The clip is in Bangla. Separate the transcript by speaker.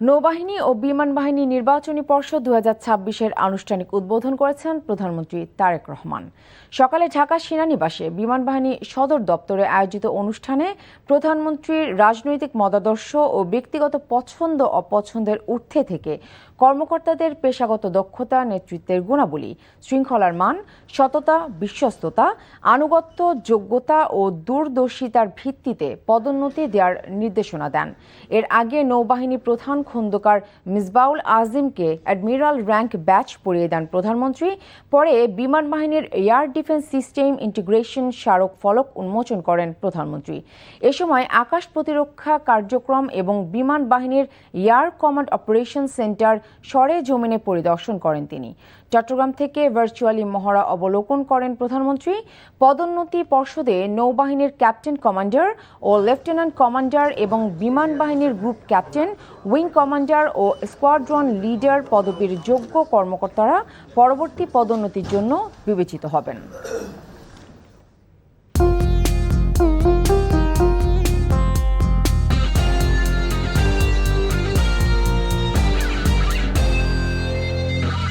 Speaker 1: নৌবাহিনী ও বিমান বাহিনী নির্বাচনী পর্ষদ 2026-এর আনুষ্ঠানিক উদ্বোধন করেছেন প্রধানমন্ত্রী তারেক রহমান। সকালে ঢাকা সেনানিবাসে বিমান বাহিনী সদর দপ্তরে আয়োজিত অনুষ্ঠানে প্রধানমন্ত্রীর রাজনৈতিক মতাদর্শ ও ব্যক্তিগত পছন্দ অপছন্দের ঊর্ধ্বে থেকে কর্মকর্তাদের পেশাগত দক্ষতা, নেতৃত্বের গুণাবলী, শৃঙ্খলার মান, সততা, বিশ্বস্ততা, আনুগত্য, যোগ্যতা ও দূরদর্শিতার ভিত্তিতে পদোন্নতি দেওয়ার নির্দেশনা দেন। এর আগে নৌবাহিনী প্রধান খন্দকার মিসবাউল আজিমকে অ্যাডমিরাল র্যাঙ্ক ব্যাচ পরিয়ে দেন প্রধানমন্ত্রী। পরে বিমান বাহিনীর এয়ার ডিফেন্স সিস্টেম ইন্টিগ্রেশন স্মারক ফলক উন্মোচন করেন প্রধানমন্ত্রী। এ সময় আকাশ প্রতিরক্ষা কার্যক্রম এবং বিমান বাহিনীর এয়ার কমান্ড অপারেশন সেন্টার সরেজমিনে পরিদর্শন করেন তিনি। চট্টগ্রাম থেকে ভার্চুয়ালি মহড়া অবলোকন করেন প্রধানমন্ত্রী। পদোন্নতি পর্ষদে নৌবাহিনীর ক্যাপ্টেন কমান্ডার ও লেফটেন্যান্ট কমান্ডার এবং বিমান বাহিনীর গ্রুপ ক্যাপ্টেন, উইং কমান্ডার ও স্কোয়াড্রন লিডার পদবীর যোগ্য কর্মকর্তারা পরবর্তী পদোন্নতির জন্য বিবেচিত হবেন।